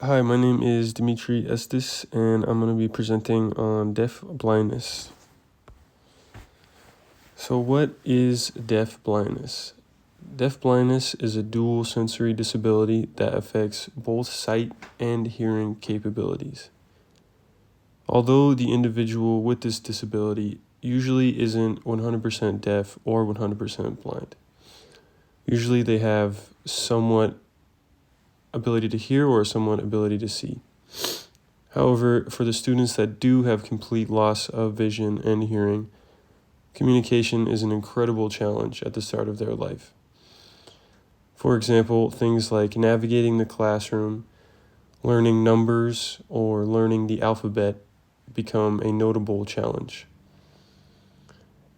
Hi, my name is Dimitri Estes, and I'm going to be presenting on deaf blindness. So, what is deaf blindness? Deaf blindness is a dual sensory disability that affects both sight and hearing capabilities. Although the individual with this disability usually isn't 100% deaf or 100% blind, usually they have somewhat ability to hear or somewhat ability to see. However, for the students that do have complete loss of vision and hearing, communication is an incredible challenge at the start of their life. For example, things like navigating the classroom, learning numbers, or learning the alphabet become a notable challenge.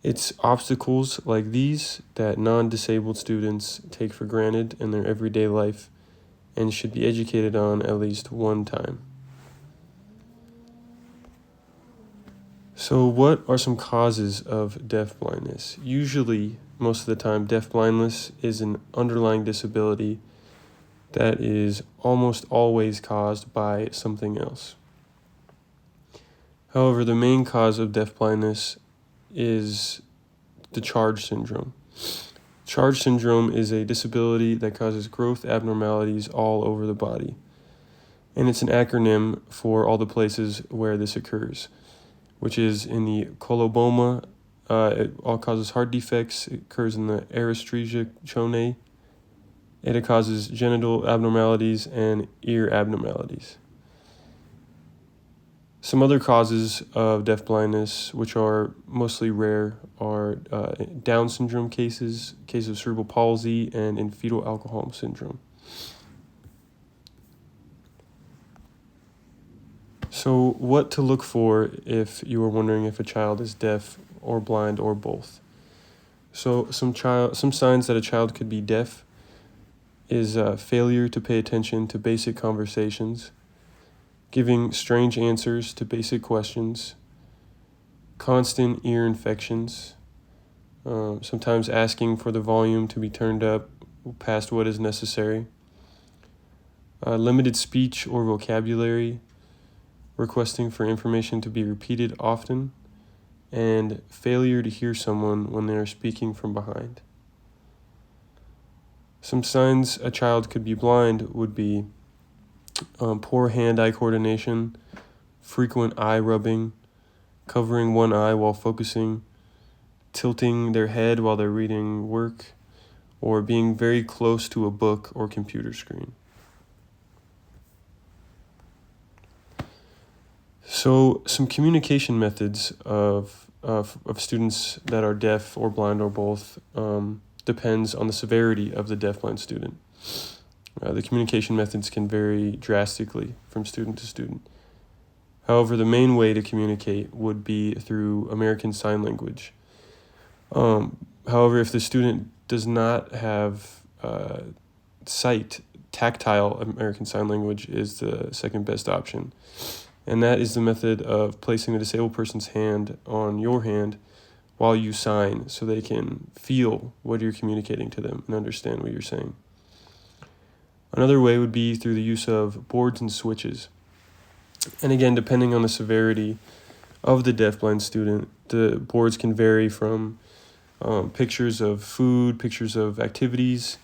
It's obstacles like these that non-disabled students take for granted in their everyday life and should be educated on at least one time. So, what are some causes of deaf blindness? Usually, most of the time, deaf blindness is an underlying disability that is almost always caused by something else. However, the main cause of deaf blindness is the CHARGE syndrome. CHARGE syndrome is a disability that causes growth abnormalities all over the body, and it's an acronym for all the places where this occurs, which is in the coloboma. It all causes heart defects. It occurs in the aristresia choanae. It causes genital abnormalities and ear abnormalities. Some other causes of deaf blindness, which are mostly rare, are Down syndrome cases of cerebral palsy, and in fetal alcohol syndrome. So, what to look for if you are wondering if a child is deaf or blind or both? So, some signs that a child could be deaf is failure to pay attention to basic conversations, giving strange answers to basic questions, constant ear infections, sometimes asking for the volume to be turned up past what is necessary, limited speech or vocabulary, requesting for information to be repeated often, and failure to hear someone when they are speaking from behind. Some signs a child could be blind would be poor hand-eye coordination, frequent eye rubbing, covering one eye while focusing, tilting their head while they're reading work, or being very close to a book or computer screen. So, some communication methods of students that are deaf or blind or both depends on the severity of the deaf-blind student. The communication methods can vary drastically from student to student. However, the main way to communicate would be through American Sign Language. However, if the student does not have sight, tactile American Sign Language is the second best option. And that is the method of placing the disabled person's hand on your hand while you sign so they can feel what you're communicating to them and understand what you're saying. Another way would be through the use of boards and switches. And again, depending on the severity of the deafblind student, the boards can vary from pictures of food, pictures of activities,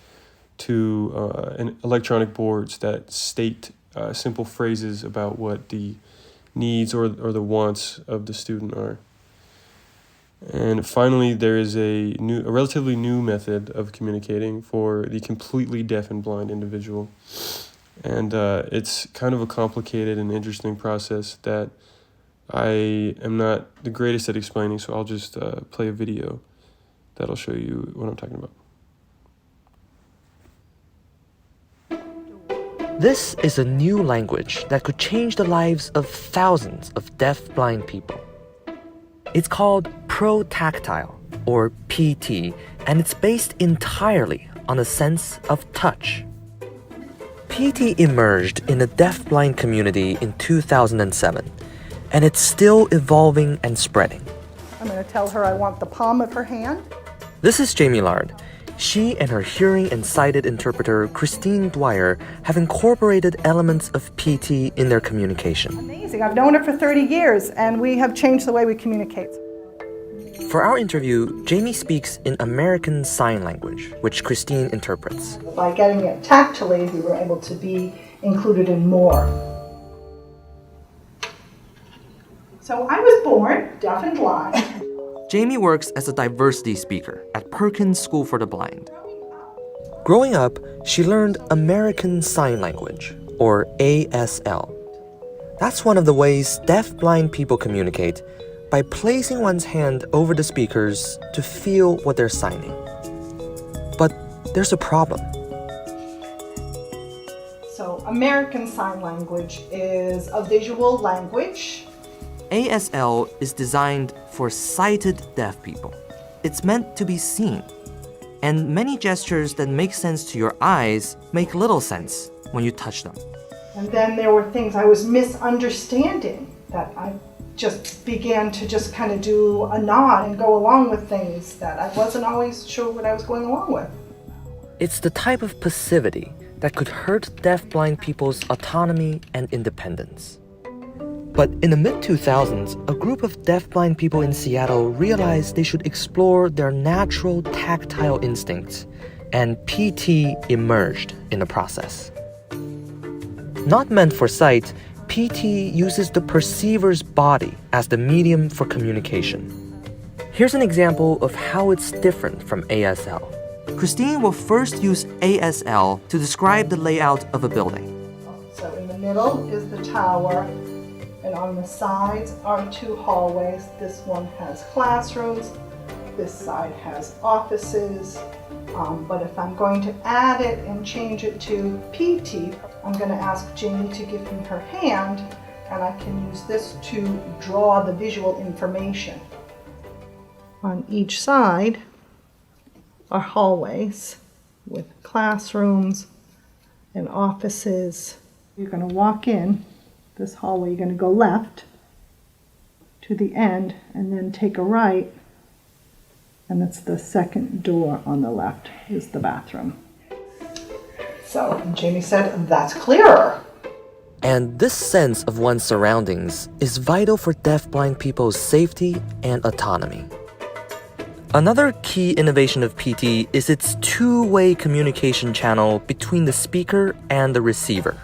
to electronic boards that state simple phrases about what the needs or the wants of the student are. And finally, there is a relatively new method of communicating for the completely deaf and blind individual. And it's kind of a complicated and interesting process that I am not the greatest at explaining, so I'll just play a video that'll show you what I'm talking about. This is a new language that could change the lives of thousands of deaf-blind people. It's called Protactile, or PT, and it's based entirely on a sense of touch. PT emerged in the deaf-blind community in 2007, and it's still evolving and spreading. I'm going to tell her I want the palm of her hand. This is Jamie Lard. She and her hearing and sighted interpreter, Christine Dwyer, have incorporated elements of PT in their communication. Amazing. I've known her for 30 years, and we have changed the way we communicate. For our interview, Jamie speaks in American Sign Language, which Christine interprets. By getting it tactily, we were able to be included in more. So I was born deaf and blind. Jamie works as a diversity speaker at Perkins School for the Blind. Growing up, she learned American Sign Language, or ASL. That's one of the ways deaf-blind people communicate, by placing one's hand over the speakers to feel what they're signing. But there's a problem. So American Sign Language is a visual language. ASL is designed for sighted deaf people. It's meant to be seen. And many gestures that make sense to your eyes make little sense when you touch them. And then there were things I was misunderstanding that I just began to just kind of do a nod and go along with things that I wasn't always sure what I was going along with. It's the type of passivity that could hurt deaf-blind people's autonomy and independence. But in the mid-2000s, a group of deaf-blind people in Seattle realized they should explore their natural tactile instincts, and PT emerged in the process. Not meant for sight, PT uses the perceiver's body as the medium for communication. Here's an example of how it's different from ASL. Christine will first use ASL to describe the layout of a building. So in the middle is the tower, and on the sides are two hallways. This one has classrooms, this side has offices. But if I'm going to add it and change it to PT, I'm going to ask Jamie to give me her hand, and I can use this to draw the visual information. On each side are hallways with classrooms and offices. You're going to walk in this hallway, you're going to go left to the end and then take a right, and it's the second door on the left is the bathroom. So Jamie said, that's clearer. And this sense of one's surroundings is vital for deaf-blind people's safety and autonomy. Another key innovation of PT is its two-way communication channel between the speaker and the receiver.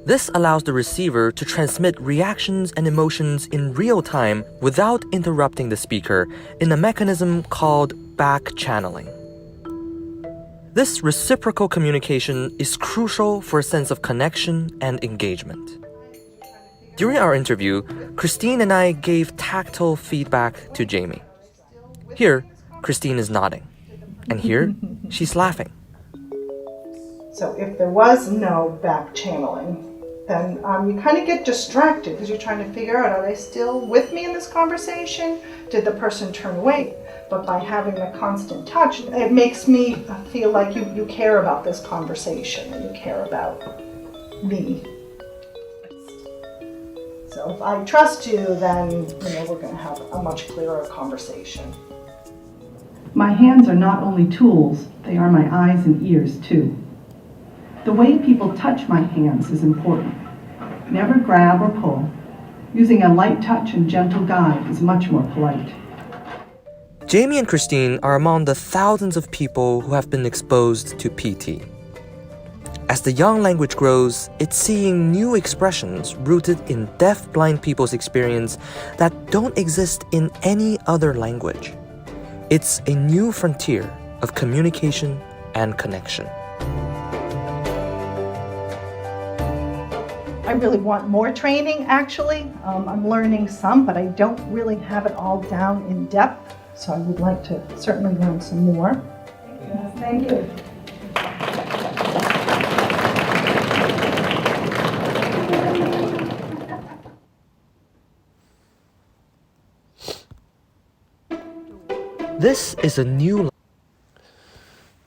This allows the receiver to transmit reactions and emotions in real time without interrupting the speaker in a mechanism called back-channeling. This reciprocal communication is crucial for a sense of connection and engagement. During our interview, Christine and I gave tactile feedback to Jamie. Here, Christine is nodding, and here, she's laughing. So if there was no back channeling, then you kind of get distracted because you're trying to figure out, are they still with me in this conversation? Did the person turn away? But by having the constant touch, it makes me feel like you care about this conversation and you care about me. So if I trust you, then we're going to have a much clearer conversation. My hands are not only tools, they are my eyes and ears too. The way people touch my hands is important. Never grab or pull. Using a light touch and gentle guide is much more polite. Jamie and Christine are among the thousands of people who have been exposed to PT. As the young language grows, it's seeing new expressions rooted in deaf-blind people's experience that don't exist in any other language. It's a new frontier of communication and connection. I really want more training, actually. I'm learning some, but I don't really have it all down in depth. So I would like to certainly learn some more. Thank you. This is a new.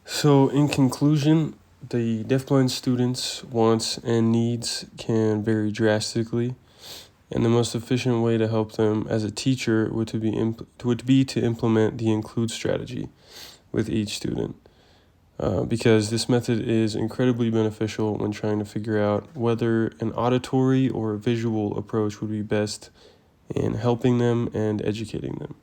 So, in conclusion, the deafblind students' wants and needs can vary drastically, And the most efficient way to help them as a teacher would be to implement the include strategy with each student. Because this method is incredibly beneficial when trying to figure out whether an auditory or a visual approach would be best in helping them and educating them.